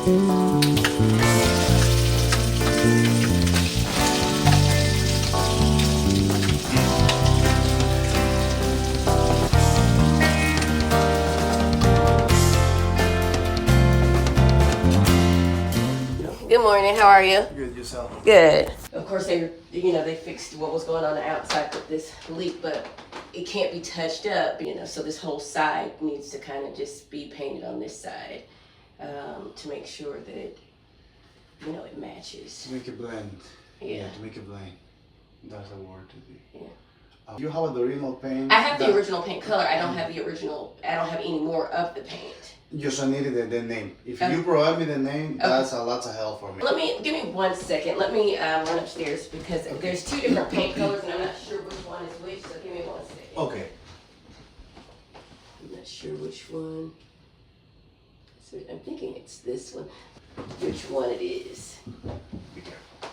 Good morning, how are you? Good, yourself? Good. Of course, they fixed what was going on outside with this leak, but it can't be touched up, so this whole side needs to kind of just be painted on this side to make sure that it matches. To make it blend. Yeah. To make it blend. That's the word to be. Yeah. You have the original paint? I have the original paint color. I don't have any more of the paint. Just I needed the name. If you provide me the name, that's a lot of help for me. Give me 1 second. Let me run upstairs because there's two different paint colors and I'm not sure which one is which, so give me 1 second. Okay. I'm not sure which one. So I'm thinking it's this one. Which one it is. Be careful.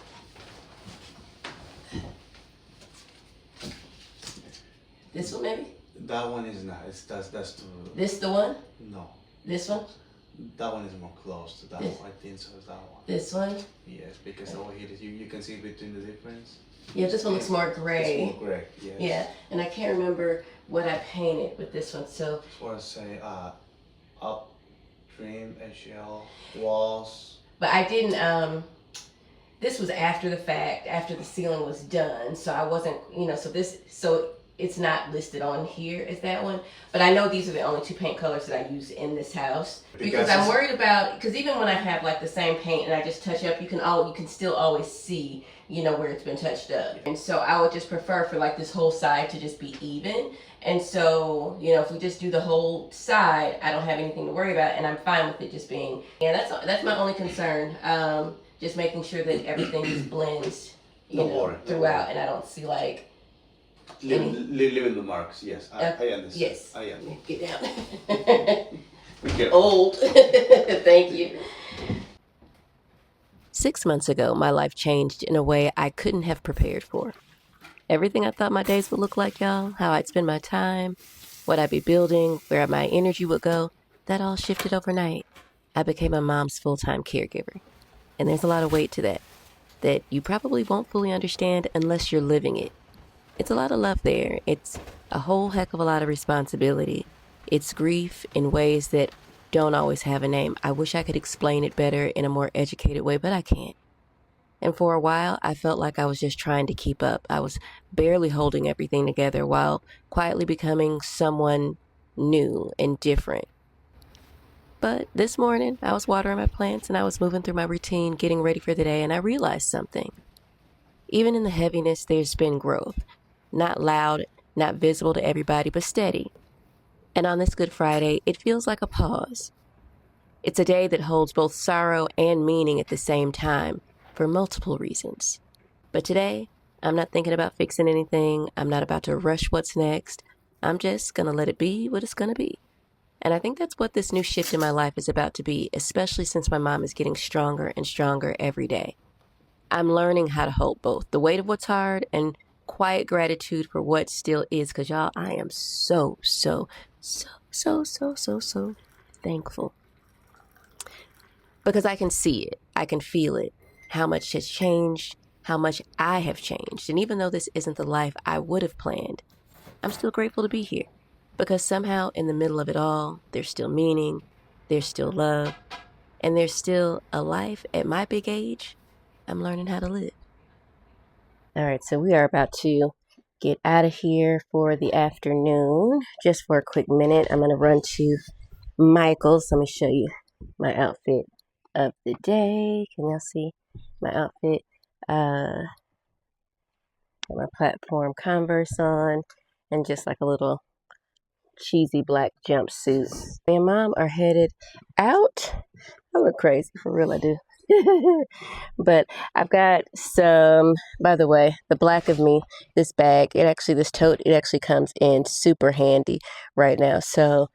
This one maybe? That one is not. That's too. This the one? No. This one? That one is more close to that one. I think so. Is that one? This one? Yes, because over here you can see between the difference. Yeah, this one looks more gray. It's more gray. Yes. Yeah, and I can't remember what I painted with this one. So. Or say up, trim, eggshell, walls. But I didn't. This was after the fact, after the ceiling was done. So I wasn't, so it's not listed on here as that one, but I know these are the only two paint colors that I use in this house because I'm worried about, because even when I have like the same paint and I just touch up, you can still always see, where it's been touched up. And so I would just prefer for like this whole side to just be even. And so, if we just do the whole side, I don't have anything to worry about and I'm fine with it just being, that's my only concern. Just making sure that everything just blends, throughout and I don't see like, Leaving the marks, yes. I understand. Yes. I understand. Get down. Be careful. Old. Thank you. 6 months ago, my life changed in a way I couldn't have prepared for. Everything I thought my days would look like, y'all, how I'd spend my time, what I'd be building, where my energy would go, that all shifted overnight. I became a mom's full-time caregiver. And there's a lot of weight to that you probably won't fully understand unless you're living it. It's a lot of love there. It's a whole heck of a lot of responsibility. It's grief in ways that don't always have a name. I wish I could explain it better in a more educated way, but I can't. And for a while, I felt like I was just trying to keep up. I was barely holding everything together while quietly becoming someone new and different. But this morning, I was watering my plants and I was moving through my routine, getting ready for the day, and I realized something. Even in the heaviness, there's been growth. Not loud, not visible to everybody, but steady. And on this Good Friday, it feels like a pause. It's a day that holds both sorrow and meaning at the same time, for multiple reasons. But today, I'm not thinking about fixing anything. I'm not about to rush what's next. I'm just going to let it be what it's going to be. And I think that's what this new shift in my life is about to be, especially since my mom is getting stronger and stronger every day. I'm learning how to hold both the weight of what's hard and quiet gratitude for what still is, because y'all, I am so thankful. Because I can see it, I can feel it, how much has changed, how much I have changed. And even though this isn't the life I would have planned, I'm still grateful to be here. Because somehow in the middle of it all, there's still meaning, there's still love, and there's still a life at my big age I'm learning how to live. All right, so we are about to get out of here for the afternoon. Just for a quick minute, I'm going to run to Michael's. Let me show you my outfit of the day. Can y'all see my outfit? Got my platform Converse on and just like a little cheesy black jumpsuit. Me and Mom are headed out. I look crazy, for real I do. But I've got some, by the way, the black of me, this bag, this tote, it actually comes in super handy right now. So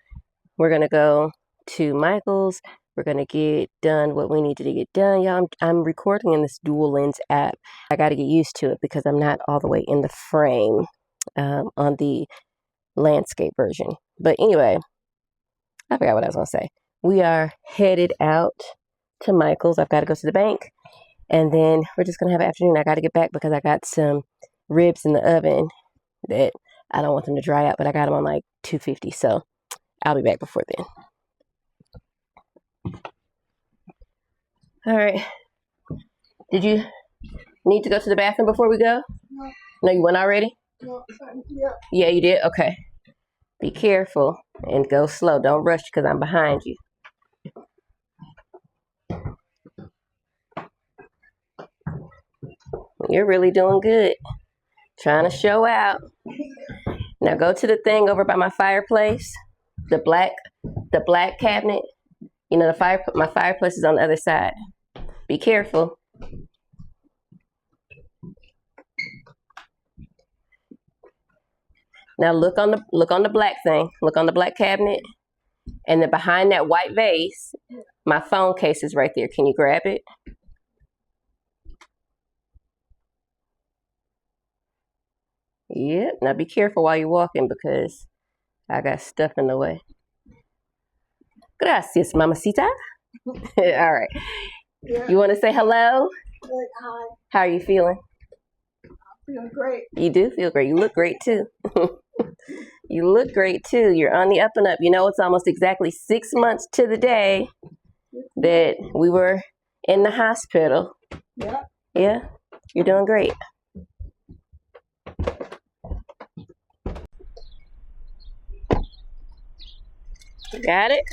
we're going to go to Michael's. We're going to get done what we need to get done. Y'all, I'm recording in this dual lens app. I got to get used to it because I'm not all the way in the frame on the landscape version. But anyway, I forgot what I was going to say. We are headed out to Michael's. I've got to go to the bank. And then we're just going to have an afternoon. I got to get back because I got some ribs in the oven that I don't want them to dry out, but I got them on like 250. So I'll be back before then. All right. Did you need to go to the bathroom before we go? No. No, you went already? No, yeah. Yeah, you did? Okay. Be careful and go slow. Don't rush because I'm behind you. You're really doing good. Trying to show out. Now go to the thing over by my fireplace. The black cabinet. You know, my fireplace is on the other side. Be careful. Now look on the black thing. Look on the black cabinet. And then behind that white vase, my phone case is right there. Can you grab it? Yep. Now be careful while you're walking because I got stuff in the way. Gracias, mamacita. All right. Yeah. You want to say hello? Hi. How are you feeling? I'm feeling great. You do feel great. You look great too. You look great too. You're on the up and up. You know, it's almost exactly 6 months to the day that we were in the hospital. Yeah. Yeah. You're doing great. Got it?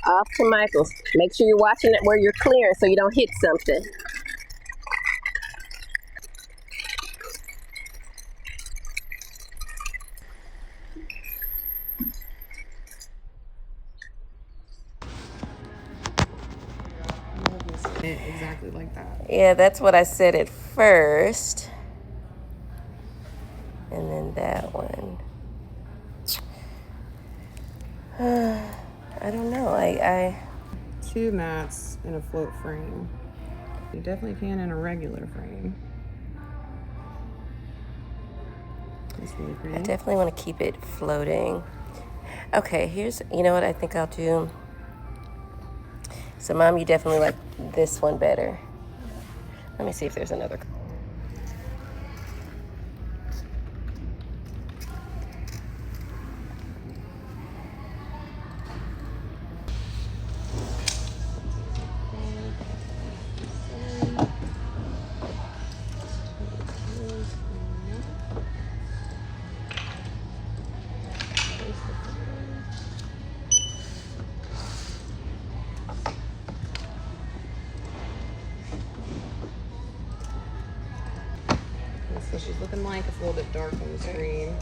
Off to Michael's. Make sure you're watching it where you're clearing so you don't hit something. Exactly like that. Yeah, that's what I said at first. And then that one. I don't know. I 2 mats in a float frame. You definitely can in a regular frame. That's really pretty. I definitely want to keep it floating. Okay, you know what I think I'll do? So, Mom, you definitely like this one better. Let me see if there's another. So she's looking like it's a little bit dark on the screen.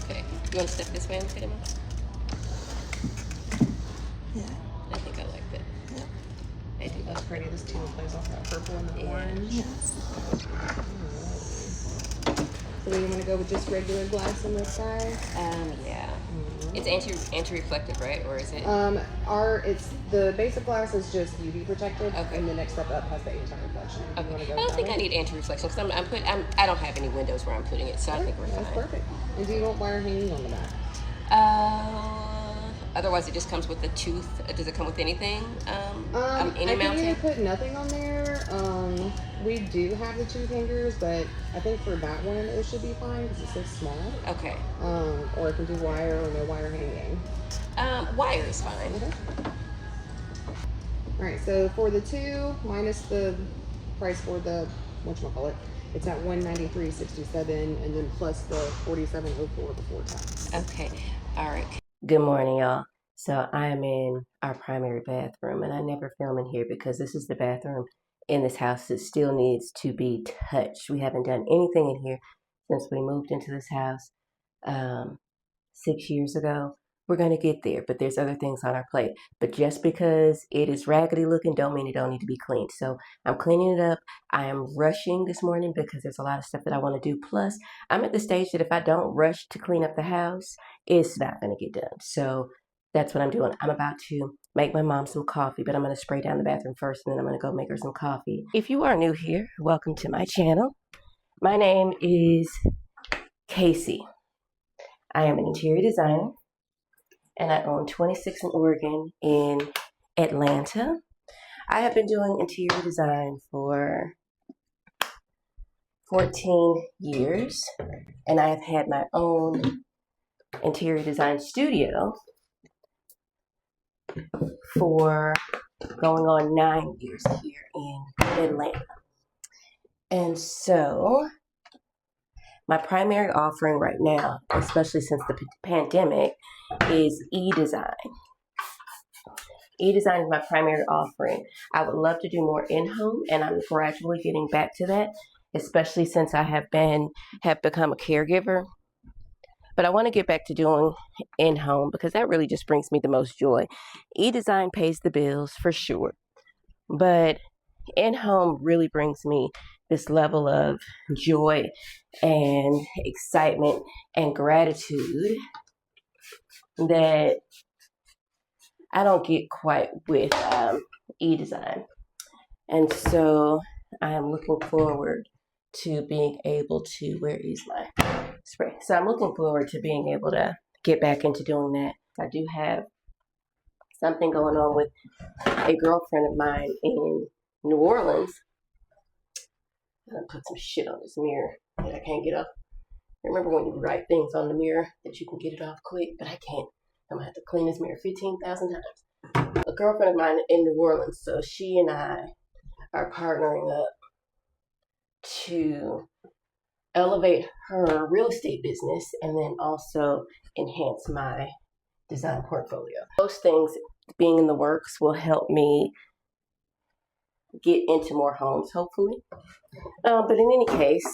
Okay. You want to step this way and fit him? Yeah. I think I like that. Yeah. I do. That's pretty. This teal plays off that purple and the orange. Yes. So do you want to go with just regular glass on this side? Yeah. It's anti-reflective, right? Or is it? It's the basic glass is just UV protected, Okay. and the next step up has the anti-reflection. Okay. I don't think I need anti-reflection because I don't have any windows where I'm putting it, so I think we're fine. That's perfect. And do you want wire hanging on the back? Otherwise, it just comes with the tooth. Does it come with anything? I can mounting? either put nothing on there. We do have the tooth hangers, but I think for that one it should be fine because it's so small. Okay. Or it can do wire or no wire hanging. Wire is fine. Okay. All right. So for the 2 minus the price for the whatchamacallit, it's at $193.67, and then plus the $47.04 before tax. Okay. All right. Good morning, y'all. So I am in our primary bathroom, and I never film in here because this is the bathroom in this house that still needs to be touched. We haven't done anything in here since we moved into this house 6 years ago. We're going to get there, but there's other things on our plate. But just because it is raggedy looking don't mean it don't need to be cleaned. So I'm cleaning it up. I am rushing this morning because there's a lot of stuff that I want to do. Plus, I'm at the stage that if I don't rush to clean up the house, it's not going to get done. So that's what I'm doing. I'm about to make my mom some coffee, but I'm going to spray down the bathroom first, and then I'm going to go make her some coffee. If you are new here, welcome to my channel. My name is Casey. I am an interior designer, and I own 26 in Oregon in Atlanta. I have been doing interior design for 14 years, and I have had my own interior design studio for going on 9 years here in Atlanta. And so my primary offering right now, especially since the pandemic, is e-design. E-design is my primary offering. I would love to do more in-home, and I'm gradually getting back to that, especially since I have become a caregiver. But I want to get back to doing in-home because that really just brings me the most joy. E-design pays the bills for sure, but in-home really brings me this level of joy and excitement and gratitude that I don't get quite with e-design. And so I am looking forward to being able to, where is my spray? So I'm looking forward to being able to get back into doing that. I do have something going on with a girlfriend of mine in New Orleans. I'm gonna put some shit on this mirror that I can't get off. Remember when you write things on the mirror that you can get it off quick, but I can't. I'm gonna have to clean this mirror 15,000 times. A girlfriend of mine in New Orleans, so she and I are partnering up to elevate her real estate business and then also enhance my design portfolio. Those things being in the works will help me get into more homes, hopefully. But in any case,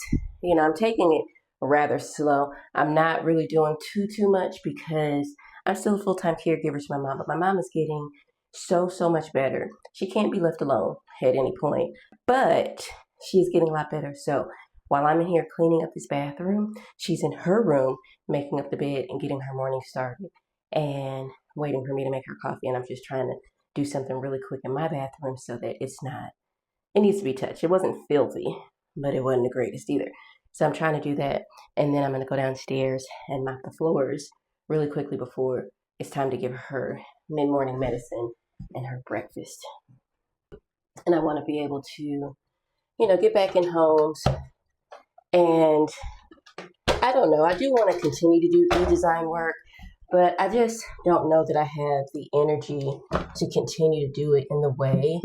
I'm taking it rather slow. I'm not really doing too much because I'm still a full-time caregiver to my mom, but my mom is getting so much better. She can't be left alone at any point, but she's getting a lot better. So while I'm in here cleaning up this bathroom, she's in her room making up the bed and getting her morning started and waiting for me to make her coffee. And I'm just trying to do something really quick in my bathroom so that it needs to be touched. It wasn't filthy, but it wasn't the greatest either. So I'm trying to do that. And then I'm going to go downstairs and mop the floors really quickly before it's time to give her mid-morning medicine and her breakfast. And I want to be able to, get back in homes. And I don't know, I do want to continue to do e-design work, but I just don't know that I have the energy to continue to do it in the way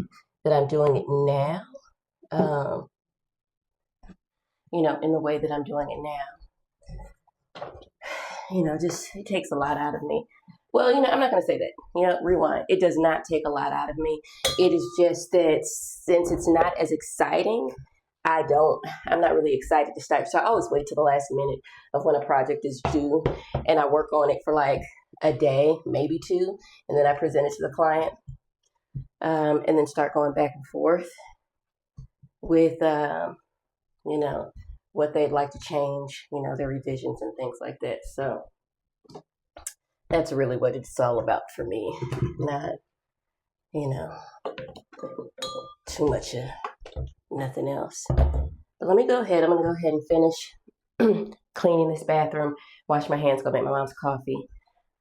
that I'm doing it now. In the way that I'm doing it now. Just it takes a lot out of me. Well, I'm not going to say that. Rewind. It does not take a lot out of me. It is just that since it's not as exciting, I'm not really excited to start. So I always wait till the last minute of when a project is due, and I work on it for like a day, maybe two, and then I present it to the client, and then start going back and forth with, what they'd like to change, their revisions and things like that. So that's really what it's all about for me. Not, too much of nothing else. But let me go ahead. I'm going to go ahead and finish cleaning this bathroom, wash my hands, go make my mom's coffee.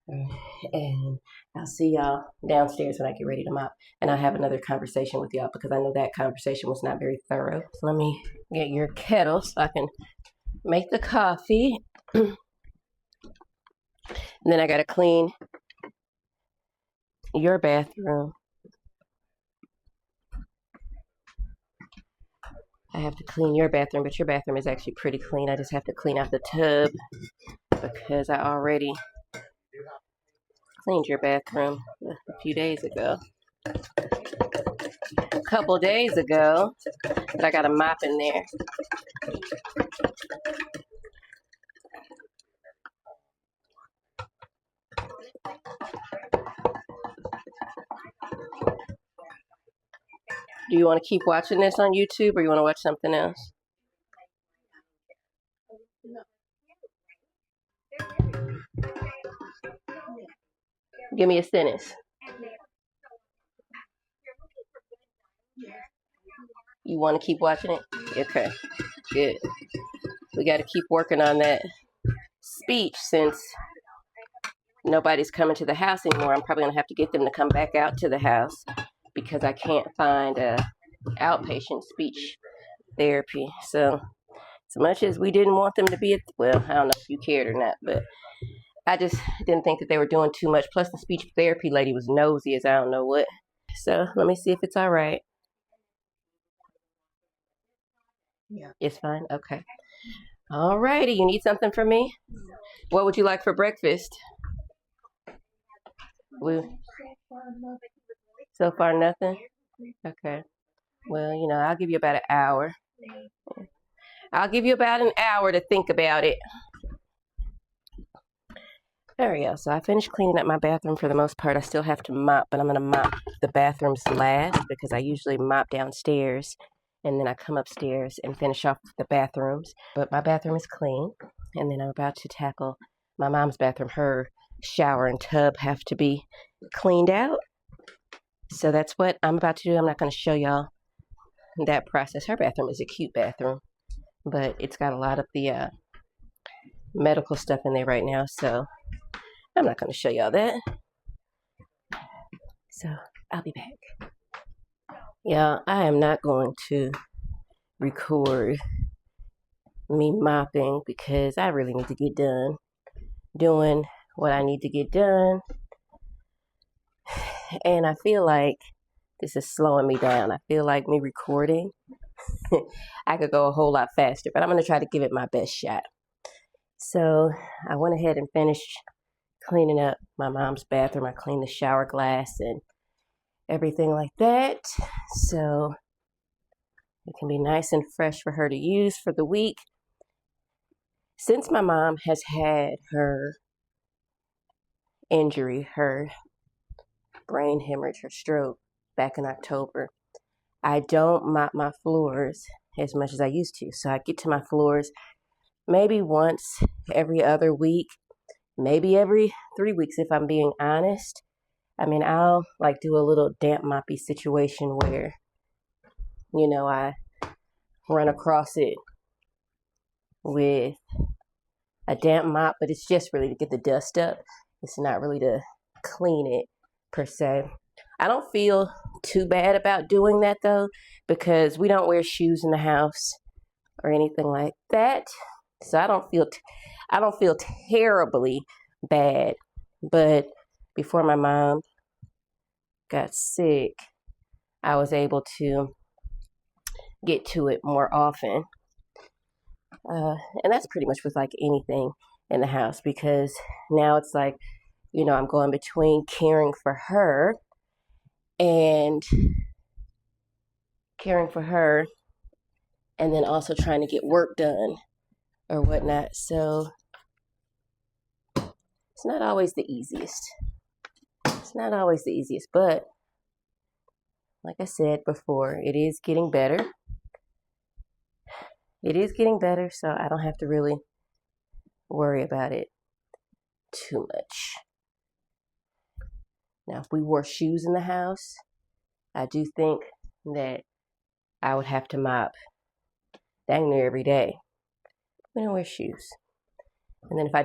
And I'll see y'all downstairs when I get ready to mop. And I'll have another conversation with y'all because I know that conversation was not very thorough. So let me get your kettle so I can make the coffee. And then I got to clean your bathroom. I have to clean your bathroom, but your bathroom is actually pretty clean. I just have to clean out the tub because I already cleaned your bathroom a few days ago. A couple days ago, but I got a mop in there. Do you want to keep watching this on YouTube or you want to watch something else? Give me a sentence. You want to keep watching it? Okay, good. We got to keep working on that speech, since nobody's coming to the house anymore, I'm probably going to have to get them to come back out to the house because I can't find a outpatient speech therapy. So as much as we didn't want them to be well, I don't know if you cared or not, but I just didn't think that they were doing too much. Plus the speech therapy lady was nosy as I don't know what. So let me see if it's all right. Yeah. It's fine? Okay. All righty. You need something from me? What would you like for breakfast? So far, nothing? Okay. Well, I'll give you about an hour. I'll give you about an hour to think about it. There we go. So I finished cleaning up my bathroom for the most part. I still have to mop, but I'm going to mop the bathrooms last because I usually mop downstairs and then I come upstairs and finish off the bathrooms. But my bathroom is clean, and then I'm about to tackle my mom's bathroom. Her shower and tub have to be cleaned out. So that's what I'm about to do. I'm not going to show y'all that process. Her bathroom is a cute bathroom, but it's got a lot of the medical stuff in there right now, so I'm not going to show y'all that. So I'll be back. Yeah, I am not going to record me mopping because I really need to get done doing what I need to get done. And I feel like this is slowing me down. I feel like me recording, I could go a whole lot faster, but I'm going to try to give it my best shot. So I went ahead and finished cleaning up my mom's bathroom. I cleaned the shower glass and everything like that, so it can be nice and fresh for her to use for the week. Since my mom has had her injury, her brain hemorrhage, her stroke back in October, I don't mop my floors as much as I used to. So I get to my floors maybe once every other week, maybe every 3 weeks if I'm being honest. I mean, I'll do a little damp moppy situation where, I run across it with a damp mop, but it's just really to get the dust up. It's not really to clean it per se. I don't feel too bad about doing that though, because we don't wear shoes in the house or anything like that. So I don't feel terribly bad. But before my mom got sick, I was able to get to it more often. And that's pretty much with anything in the house, because now it's I'm going between caring for her and then also trying to get work done or whatnot. So it's not always the easiest. But like I said before, it is getting better. So I don't have to really worry about it too much. Now, if we wore shoes in the house, I do think that I would have to mop dang near every day. We don't wear shoes. And then if I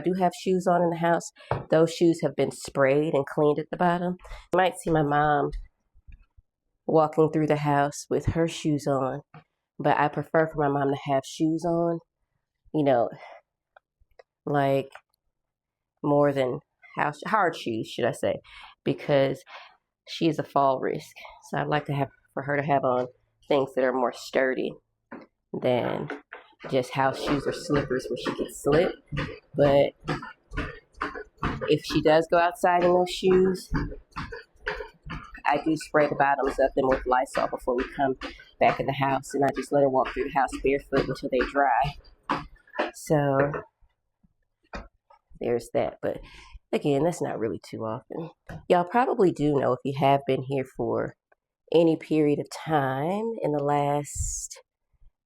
do have shoes on in the house, those shoes have been sprayed and cleaned at the bottom. You might see my mom walking through the house with her shoes on, but I prefer for my mom to have shoes on, more than hard shoes, should I say, because she is a fall risk. So I'd like for her to have on things that are more sturdy than just house shoes or slippers where she can slip. But if she does go outside in those shoes, I do spray the bottoms of them with Lysol before we come back in the house, and I just let her walk through the house barefoot until they dry. So there's that. But again, that's not really too often. Y'all probably do know, if you have been here for any period of time in the last,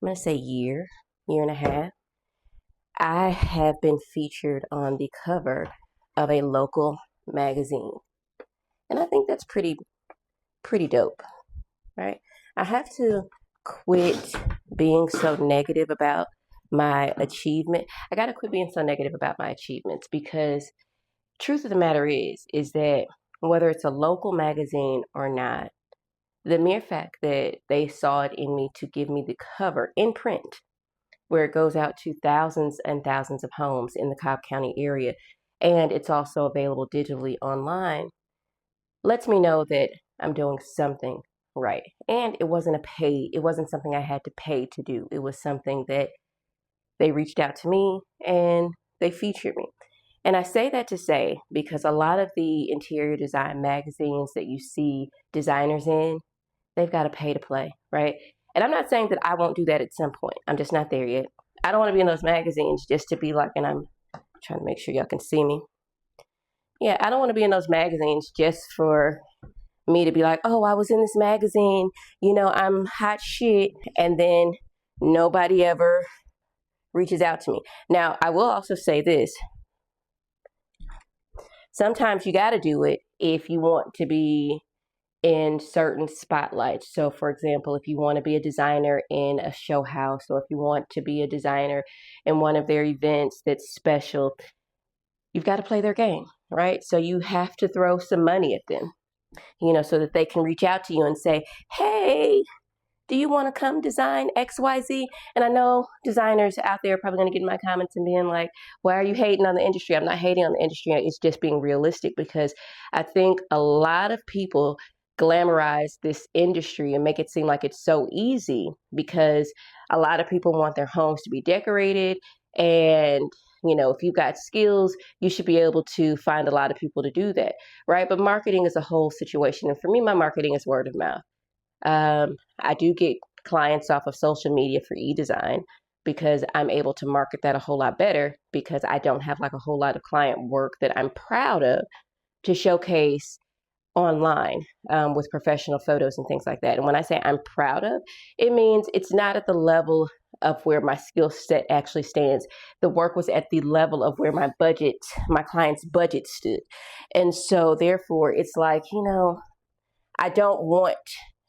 I'm going to say year and a half, I have been featured on the cover of a local magazine. And I think that's pretty dope, right? I have to quit being so negative about my achievement. I got to quit being so negative about my achievements, because truth of the matter is that whether it's a local magazine or not, the mere fact that they saw it in me to give me the cover in print, where it goes out to thousands and thousands of homes in the Cobb County area, and it's also available digitally online, lets me know that I'm doing something right. And it wasn't something I had to pay to do. It was something that they reached out to me and they featured me. And I say that to say, because a lot of the interior design magazines that you see designers in, they've got to pay to play, right? And I'm not saying that I won't do that at some point. I'm just not there yet. I don't want to be in those magazines just to be like, and I'm trying to make sure y'all can see me. Yeah, I don't want to be in those magazines just for me to be like, oh, I was in this magazine, I'm hot shit, and then nobody ever reaches out to me. Now, I will also say this. Sometimes you got to do it if you want to be in certain spotlights. So, for example, if you want to be a designer in a show house, or if you want to be a designer in one of their events that's special, you've got to play their game, right? So you have to throw some money at them, so that they can reach out to you and say, hey, do you want to come design XYZ? And I know designers out there are probably going to get in my comments and being like, why are you hating on the industry? I'm not hating on the industry. It's just being realistic, because I think a lot of people glamorize this industry and make it seem like it's so easy, because a lot of people want their homes to be decorated. And, if you've got skills, you should be able to find a lot of people to do that, right? But marketing is a whole situation. And for me, my marketing is word of mouth. I do get clients off of social media for e-design, because I'm able to market that a whole lot better, because I don't have like a whole lot of client work that I'm proud of to showcase online with professional photos and things like that. And when I say I'm proud of, it means it's not at the level of where my skill set actually stands. The work was at the level of where my client's budget stood. And so therefore it's like, I don't want,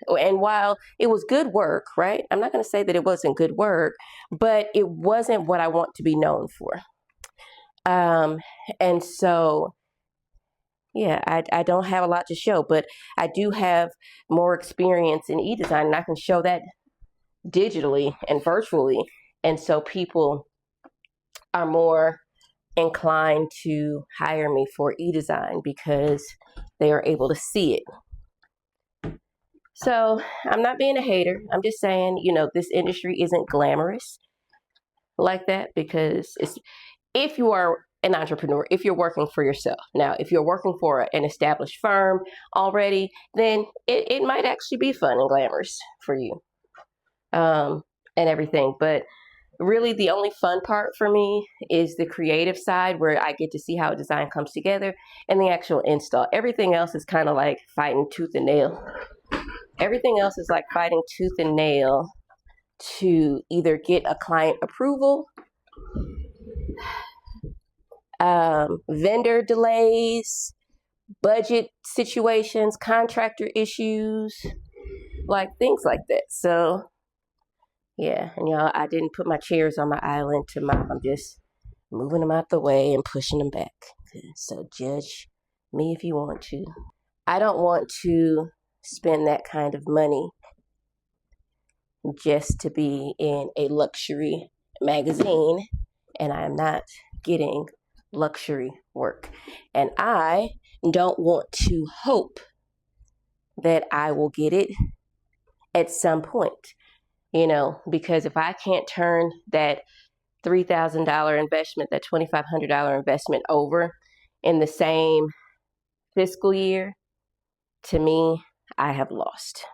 and while it was good work, right? I'm not going to say that it wasn't good work, but it wasn't what I want to be known for. And so, yeah, I don't have a lot to show, but I do have more experience in e-design, and I can show that digitally and virtually. And so people are more inclined to hire me for e-design because they are able to see it. So I'm not being a hater. I'm just saying, this industry isn't glamorous like that, because if you are an entrepreneur, if you're working for yourself. Now, if you're working for an established firm already, then it might actually be fun and glamorous for you and everything. But really, the only fun part for me is the creative side, where I get to see how a design comes together, and the actual install. Everything else is kind of like fighting tooth and nail. Everything else is like fighting tooth and nail to either get a client approval, vendor delays, budget situations, contractor issues, like things like that. So, yeah, and I didn't put my chairs on my island to mop. I'm just moving them out the way and pushing them back. So judge me if you want to. I don't want to spend that kind of money just to be in a luxury magazine, and I am not getting luxury work. And I don't want to hope that I will get it at some point, because if I can't turn that $3,000 investment, that $2,500 investment over in the same fiscal year, to me, I have lost.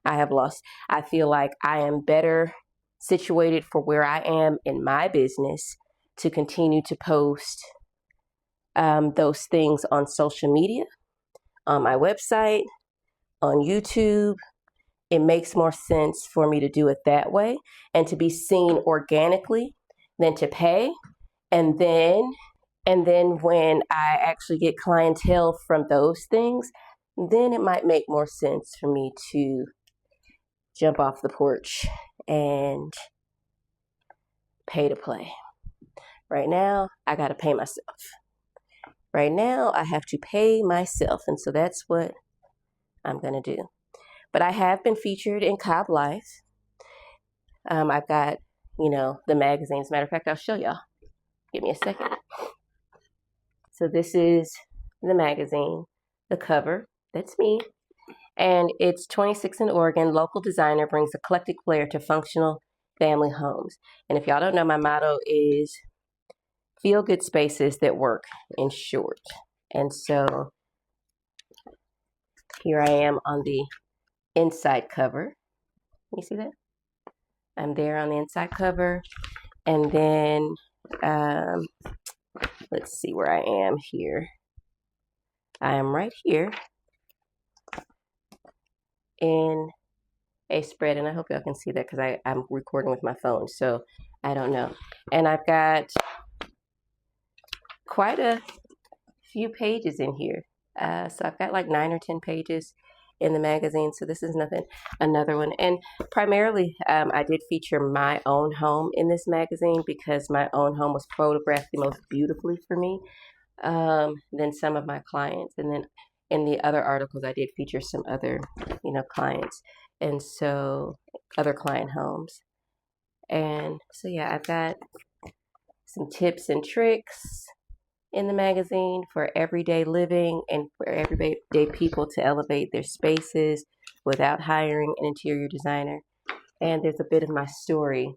I feel like I am better situated for where I am in my business to continue to post those things on social media, on my website, on YouTube. It makes more sense for me to do it that way and to be seen organically than to pay. And then when I actually get clientele from those things, then it might make more sense for me to jump off the porch and pay to play. Right now, I got to pay myself. Right now, I have to pay myself. And so that's what I'm going to do. But I have been featured in Cobb Life. I've got, the magazine. As a matter of fact, I'll show y'all. Give me a second. So this is the magazine, the cover. That's me. And it's 26 in Oregon. Local designer brings eclectic flair to functional family homes. And if y'all don't know, my motto is feel good spaces that work, in short. And so here I am on the inside cover. You see that? I'm there on the inside cover. And then let's see where I am here. I am right here in a spread, and I hope y'all can see that because I'm recording with my phone, so I don't know. And I've got quite a few pages in here. So I've got like 9 or 10 pages in the magazine, so this is another one. And primarily, I did feature my own home in this magazine because my own home was photographed the most beautifully for me than some of my clients. And then in the other articles, I did feature some other, clients, and so other client homes. And so yeah, I've got some tips and tricks in the magazine for everyday living and for everyday people to elevate their spaces without hiring an interior designer. And there's a bit of my story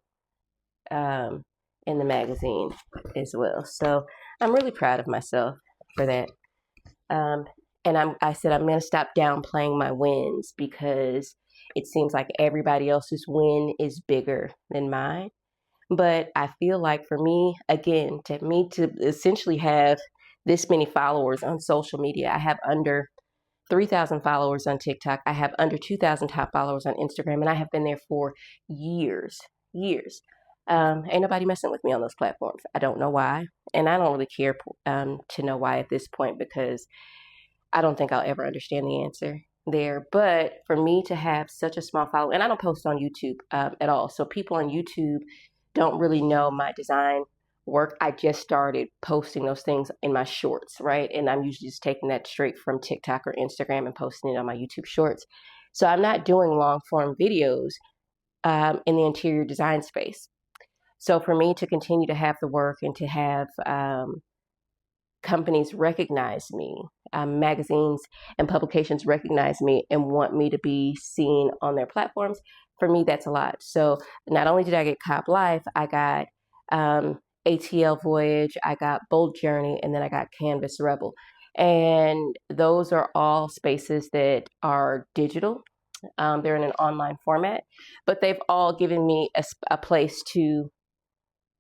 in the magazine as well. So I'm really proud of myself for that. And I said I'm going to stop downplaying my wins because it seems like everybody else's win is bigger than mine. But I feel like for me, again, to essentially have this many followers on social media, I have under 3,000 followers on TikTok. I have under 2,000 top followers on Instagram, and I have been there for years. Ain't nobody messing with me on those platforms. I don't know why, and I don't really care to know why at this point because I don't think I'll ever understand the answer there. But for me to have such a small following, and I don't post on YouTube at all, so people on YouTube don't really know my design work. I just started posting those things in my shorts, right? And I'm usually just taking that straight from TikTok or Instagram and posting it on my YouTube shorts. So I'm not doing long form videos in the interior design space. So for me to continue to have the work and to have companies recognize me, magazines and publications recognize me and want me to be seen on their platforms, for me, that's a lot. So not only did I get Cobb Life, I got ATL Voyage, I got Bold Journey, and then I got Canvas Rebel. And those are all spaces that are digital. They're in an online format, but they've all given me a place to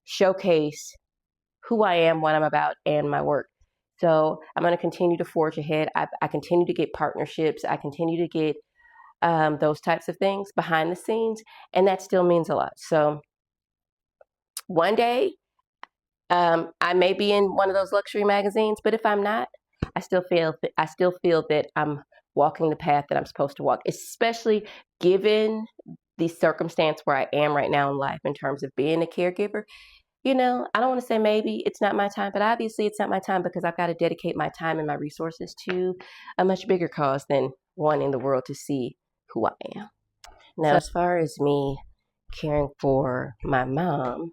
showcase who I am, what I'm about, and my work. So I'm going to continue to forge ahead. I continue to get partnerships. I continue to get those types of things behind the scenes, and that still means a lot. So one day, I may be in one of those luxury magazines, but if I'm not, I still feel that I'm walking the path that I'm supposed to walk, especially given the circumstance where I am right now in life in terms of being a caregiver. I don't want to say maybe it's not my time, but obviously it's not my time because I've got to dedicate my time and my resources to a much bigger cause than wanting the world to see who I am. Now, as far as me caring for my mom,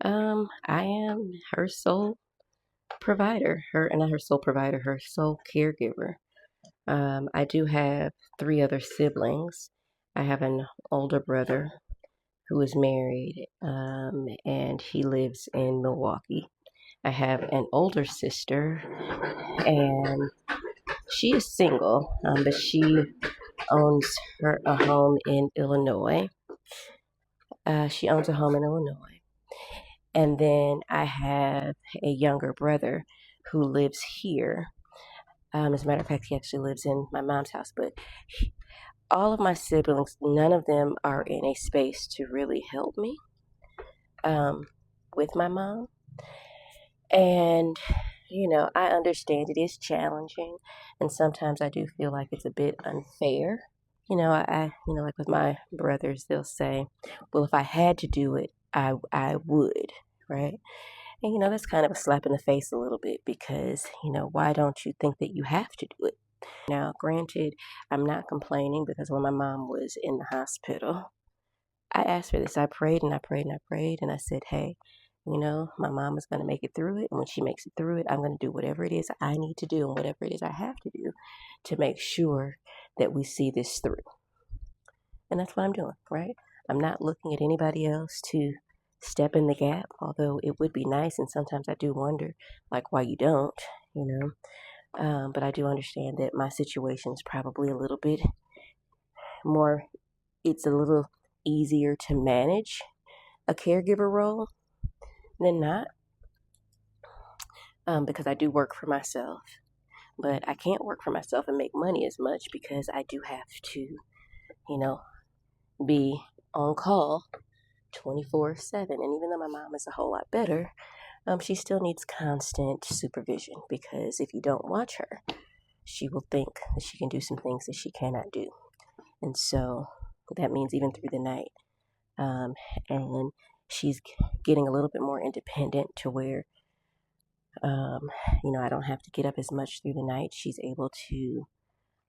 I am her sole provider, her sole caregiver. I do have 3 other siblings. I have an older brother who is married, and he lives in Milwaukee. I have an older sister, and she is single, but she owns a home in Illinois. She owns a home in Illinois. And then I have a younger brother who lives here. As a matter of fact, he actually lives in my mom's house, but all of my siblings, none of them are in a space to really help me with my mom. And, I understand it is challenging, and sometimes I do feel like it's a bit unfair. Like with my brothers, they'll say, well, if I had to do it, I would, right? And that's kind of a slap in the face a little bit because, why don't you think that you have to do it? Now, granted, I'm not complaining because when my mom was in the hospital, I asked for this. I prayed and I prayed and I prayed and I said, hey, my mom is going to make it through it. And when she makes it through it, I'm going to do whatever it is I need to do and whatever it is I have to do to make sure that we see this through. And that's what I'm doing, right? I'm not looking at anybody else to step in the gap, although it would be nice. And sometimes I do wonder, like, why you don't, but I do understand that my situation is probably a little bit more, it's a little easier to manage a caregiver role than not, because I do work for myself. But I can't work for myself and make money as much because I do have to, be on call 24/7. And even though my mom is a whole lot better, she still needs constant supervision because if you don't watch her, she will think that she can do some things that she cannot do. And so that means even through the night. And she's getting a little bit more independent to where, I don't have to get up as much through the night. She's able to,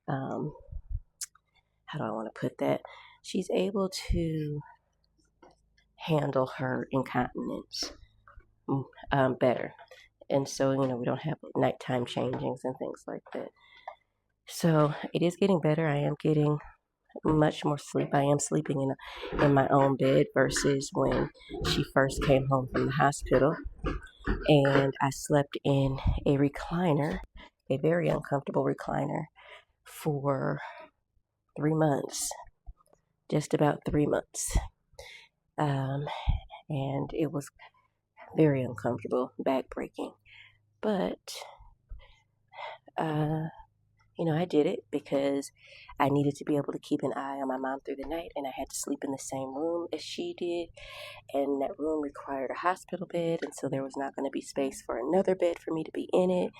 how do I want to put that? She's able to handle her incontinence better. And so, we don't have nighttime changings and things like that. So it is getting better. I am getting much more sleep. I am sleeping in my own bed versus when she first came home from the hospital. And I slept in a recliner, a very uncomfortable recliner, for 3 months, just about 3 months. And it was very uncomfortable, backbreaking. But, I did it because I needed to be able to keep an eye on my mom through the night, and I had to sleep in the same room as she did, and that room required a hospital bed, and so there was not going to be space for another bed for me to be in it.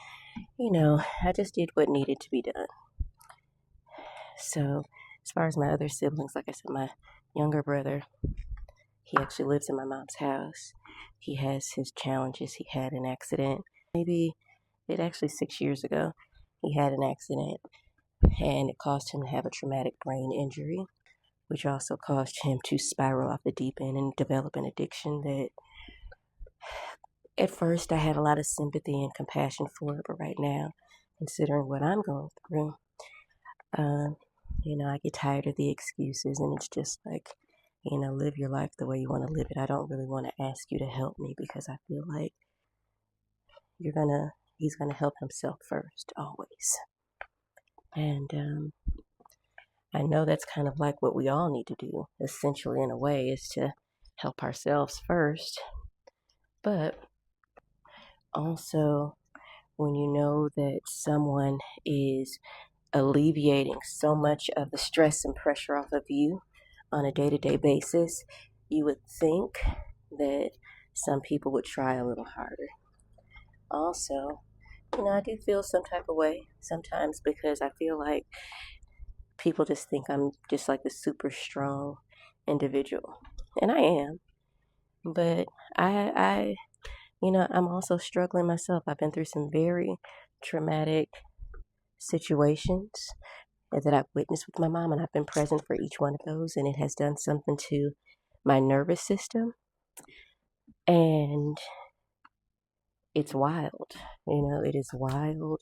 I just did what needed to be done. So, as far as my other siblings, like I said, my younger brother, he actually lives in my mom's house. He has his challenges. He had an accident, maybe it actually 6 years ago. He had an accident, and it caused him to have a traumatic brain injury, which also caused him to spiral off the deep end and develop an addiction that at first I had a lot of sympathy and compassion for, but right now, considering what I'm going through, I get tired of the excuses, and it's just like, live your life the way you want to live it. I don't really want to ask you to help me because I feel like he's gonna help himself first, always. And I know that's kind of like what we all need to do, essentially, in a way, is to help ourselves first. But also, when you know that someone is alleviating so much of the stress and pressure off of you on a day-to-day basis, you would think that some people would try a little harder. Also, I do feel some type of way sometimes because I feel like people just think I'm just like the super strong individual. And I am. But I'm also struggling myself. I've been through some very traumatic situations that I've witnessed with my mom, and I've been present for each one of those, and it has done something to my nervous system. And it's wild. It is wild,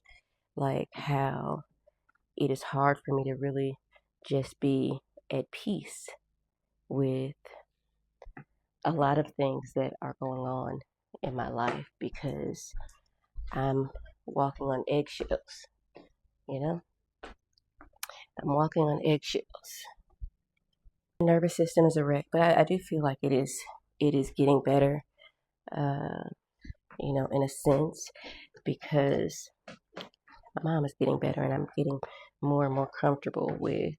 like how it is hard for me to really just be at peace with a lot of things that are going on in my life because I'm walking on eggshells, I'm walking on eggshells. My nervous system is a wreck, but I do feel like it is getting better, in a sense, because my mom is getting better and I'm getting more and more comfortable with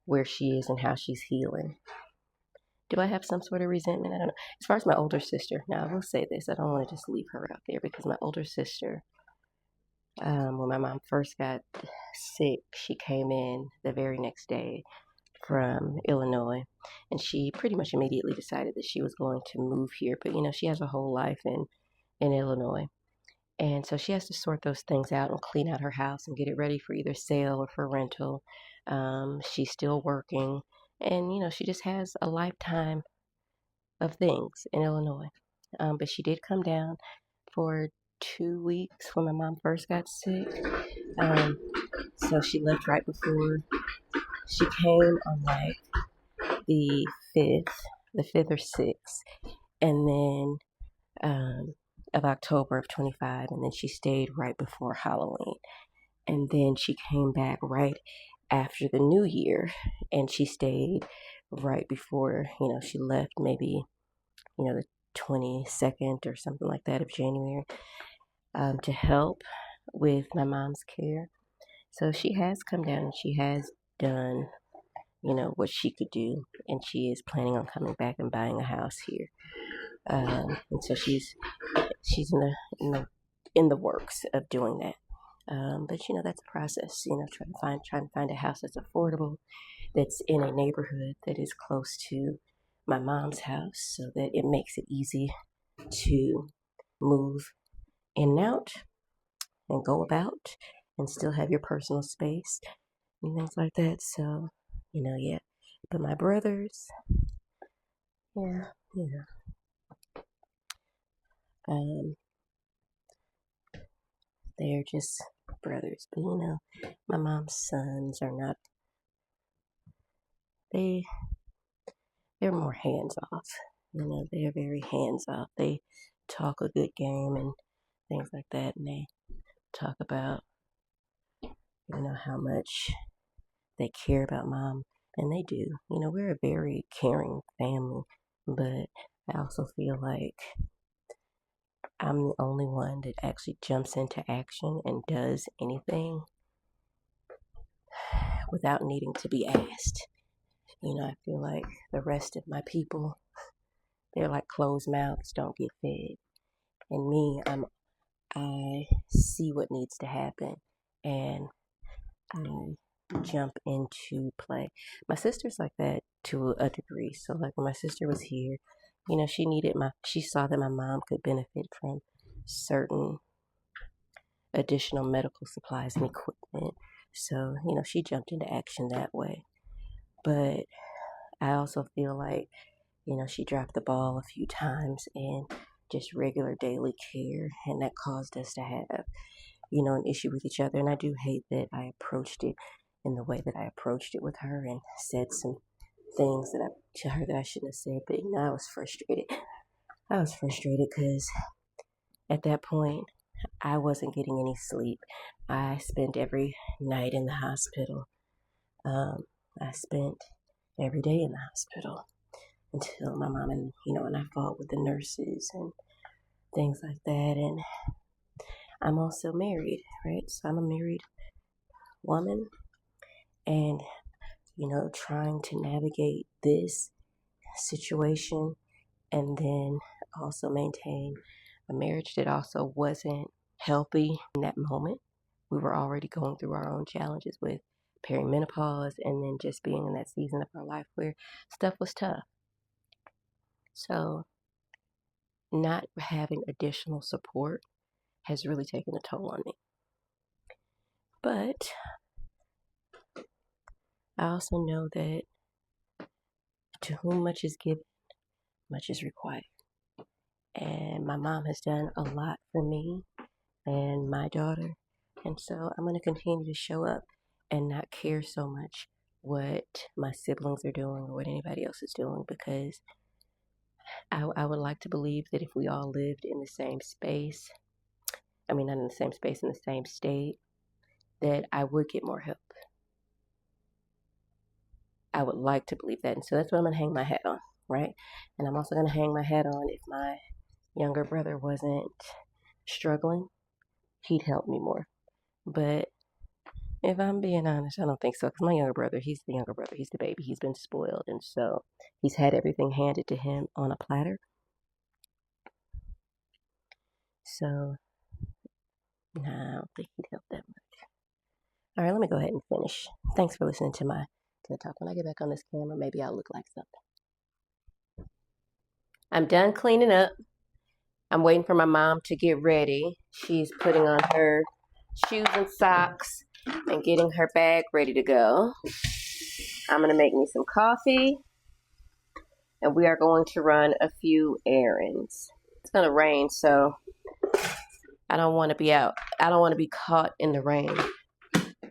where she is and how she's healing. Do I have some sort of resentment? I don't know. As far as my older sister, now I will say this, I don't want to just leave her out there because my older sister, when my mom first got sick, she came in the very next day from Illinois, and she pretty much immediately decided that she was going to move here. But she has a whole life in Illinois, and so she has to sort those things out and clean out her house and get it ready for either sale or for rental. She's still working, and she just has a lifetime of things in Illinois. But she did come down for 2 weeks when my mom first got sick. So she left right before she came on like the 5th or 6th, and then of October of 25, and then she stayed right before Halloween, and then she came back right after the New Year, and she stayed right before she left, maybe the 22nd or something like that of January, to help with my mom's care. So she has come down and she has done what she could do, and she is planning on coming back and buying a house here. And so she's in the works of doing that. But that's a process. Trying to find a house that's affordable, that's in a neighborhood that is close to my mom's house, so that it makes it easy to move in and out and go about and still have your personal space and things like that. So, yeah. But my brothers, yeah, they're just brothers. But my mom's sons are not. They're more hands off. They're very hands off. They talk a good game and things like that, and they talk about how much they care about mom, and they do. We're a very caring family, but I also feel like I'm the only one that actually jumps into action and does anything without needing to be asked. I feel like the rest of my people, they're like closed mouths don't get fed. And me, I see what needs to happen, and I jump into play. My sister's like that to a degree. So like when my sister was here, she saw that my mom could benefit from certain additional medical supplies and equipment. So, she jumped into action that way. But I also feel like, she dropped the ball a few times in just regular daily care, and that caused us to have, an issue with each other. And I do hate that I approached it in the way that I approached it with her and said some things to her that I shouldn't have said. But, I was frustrated. I was frustrated because at that point, I wasn't getting any sleep. I spent every night in the hospital. I spent every day in the hospital until my mom and I fought with the nurses and things like that. And I'm also married, right? So I'm a married woman, and trying to navigate this situation and then also maintain a marriage that also wasn't healthy in that moment. We were already going through our own challenges with perimenopause and then just being in that season of our life where stuff was tough. So not having additional support has really taken a toll on me. But I also know that to whom much is given, much is required. And my mom has done a lot for me and my daughter. And so I'm going to continue to show up and not care so much what my siblings are doing or what anybody else is doing, because I would like to believe that if we all lived in the same space, not in the same space, in the same state, that I would get more help. I would like to believe that. And so that's what I'm going to hang my hat on, right? And I'm also going to hang my hat on if my younger brother wasn't struggling, he'd help me more. But if I'm being honest, I don't think so. Because my younger brother, he's the younger brother. He's the baby. He's been spoiled. And so he's had everything handed to him on a platter. So, I don't think he'd help that much. All right, let me go ahead and finish. Thanks for listening to my Can I talk when I get back on this camera? Maybe I'll look like something. I'm done cleaning up. I'm waiting for my mom to get ready. She's putting on her shoes and socks and getting her bag ready to go. I'm going to make me some coffee, and we are going to run a few errands. It's going to rain, so I don't want to be out. I don't want to be caught in the rain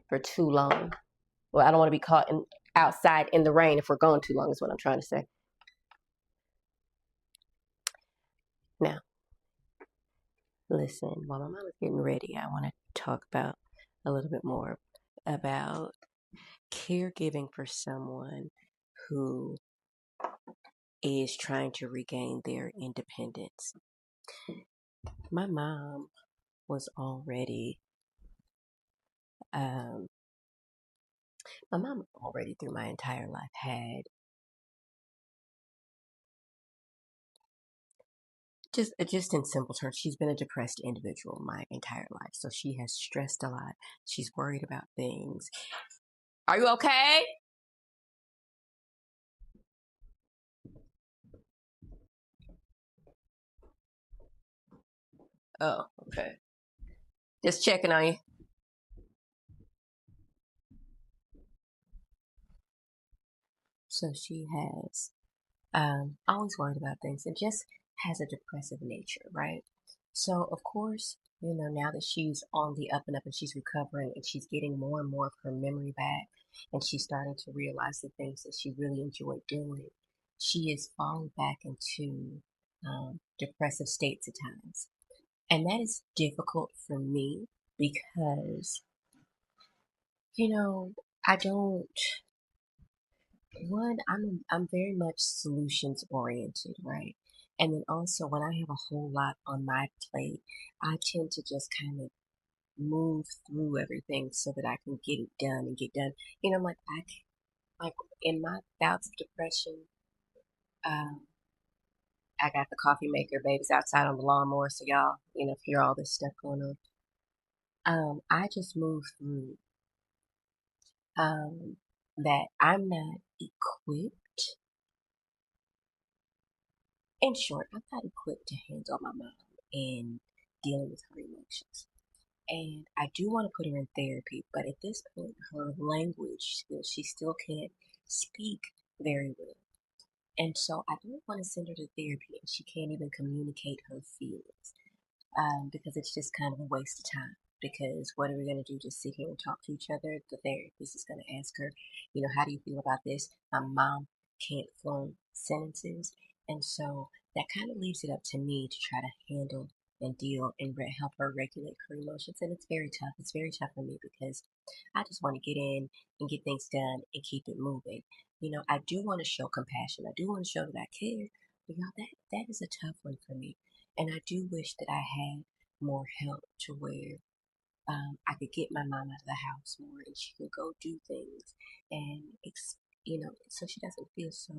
for too long. Well, I don't want to be caught outside in the rain if we're going too long is what I'm trying to say. Now, listen, while my mom is getting ready, I want to talk about a little bit more about caregiving for someone who is trying to regain their independence. My mom was already, through my entire life had just in simple terms, she's been a depressed individual my entire life. So she has stressed a lot. She's worried about things. Are you okay? Oh, okay. Just checking on you. So she has always worried about things and just has a depressive nature, right? So of course, now that she's on the up and up and she's recovering and she's getting more and more of her memory back and she's starting to realize the things that she really enjoyed doing, she is falling back into depressive states at times. And that is difficult for me because, I don't I'm very much solutions oriented, right? And then also when I have a whole lot on my plate, I tend to just kind of move through everything so that I can get it done and get done. Like like in my bouts of depression, um, I got the coffee maker, baby's outside on the lawnmower, so y'all, hear all this stuff going on. I just move through. That I'm not equipped. In short, I'm not equipped to handle my mom in dealing with her emotions. And I do want to put her in therapy, but at this point, her language, she still can't speak very well. And so I don't want to send her to therapy and she can't even communicate her feelings because it's just kind of a waste of time. Because what are we going to do? Just sit here and talk to each other? The therapist is going to ask her, how do you feel about this? My mom can't form sentences. And so that kind of leaves it up to me to try to handle and deal and help her regulate her emotions. And it's very tough. It's very tough for me because I just want to get in and get things done and keep it moving. I do want to show compassion. I do want to show that I care. But that is a tough one for me. And I do wish that I had more help to where I could get my mom out of the house more and she could go do things and, so she doesn't feel so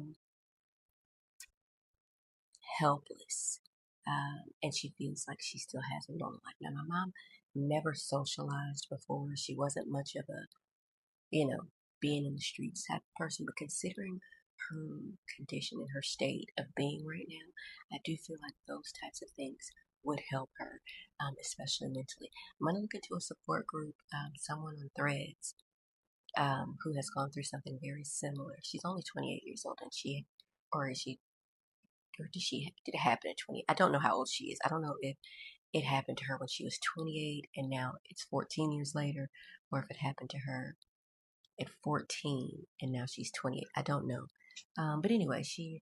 helpless. And she feels like she still has a normal life. Now, my mom never socialized before. She wasn't much of a, being in the streets type of person, but considering her condition and her state of being right now, I do feel like those types of things would help her, especially mentally. I'm going to look into a support group, someone on Threads who has gone through something very similar. She's only 28 years old, and did it happen at 20? I don't know how old she is. I don't know if it happened to her when she was 28 and now it's 14 years later, or if it happened to her at 14 and now she's 28. I don't know. But anyway, she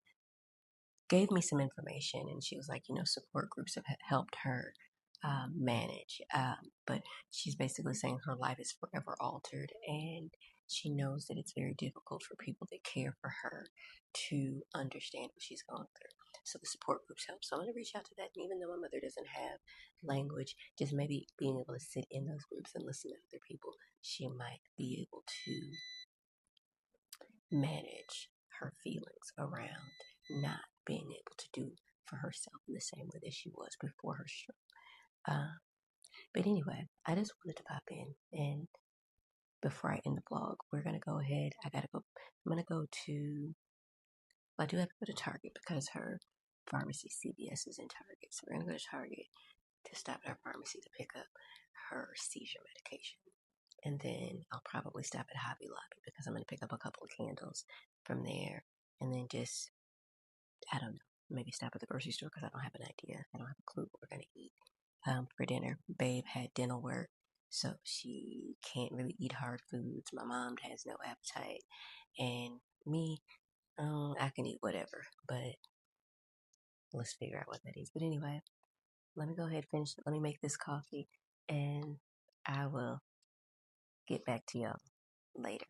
gave me some information and she was like, support groups have helped her manage. But she's basically saying her life is forever altered and she knows that it's very difficult for people that care for her to understand what she's going through. So the support groups help. So I'm going to reach out to that. And even though my mother doesn't have language, just maybe being able to sit in those groups and listen to other people, she might be able to manage her feelings around not being able to do for herself in the same way that she was before her stroke. But anyway, I just wanted to pop in and before I end the vlog, we're going to go ahead. I'm going to go to, I do have to go to Target because her pharmacy, CVS, is in Target. So we're going to go to Target to stop at our pharmacy to pick up her seizure medication. And then I'll probably stop at Hobby Lobby because I'm going to pick up a couple of candles from there. And then just, I don't know, maybe stop at the grocery store because I don't have an idea. I don't have a clue what we're going to eat for dinner. Babe had dental work, so she can't really eat hard foods. My mom has no appetite. And me, I can eat whatever, but let's figure out what that is. But anyway, let me go ahead and finish. Let me make this coffee, and I will get back to y'all later.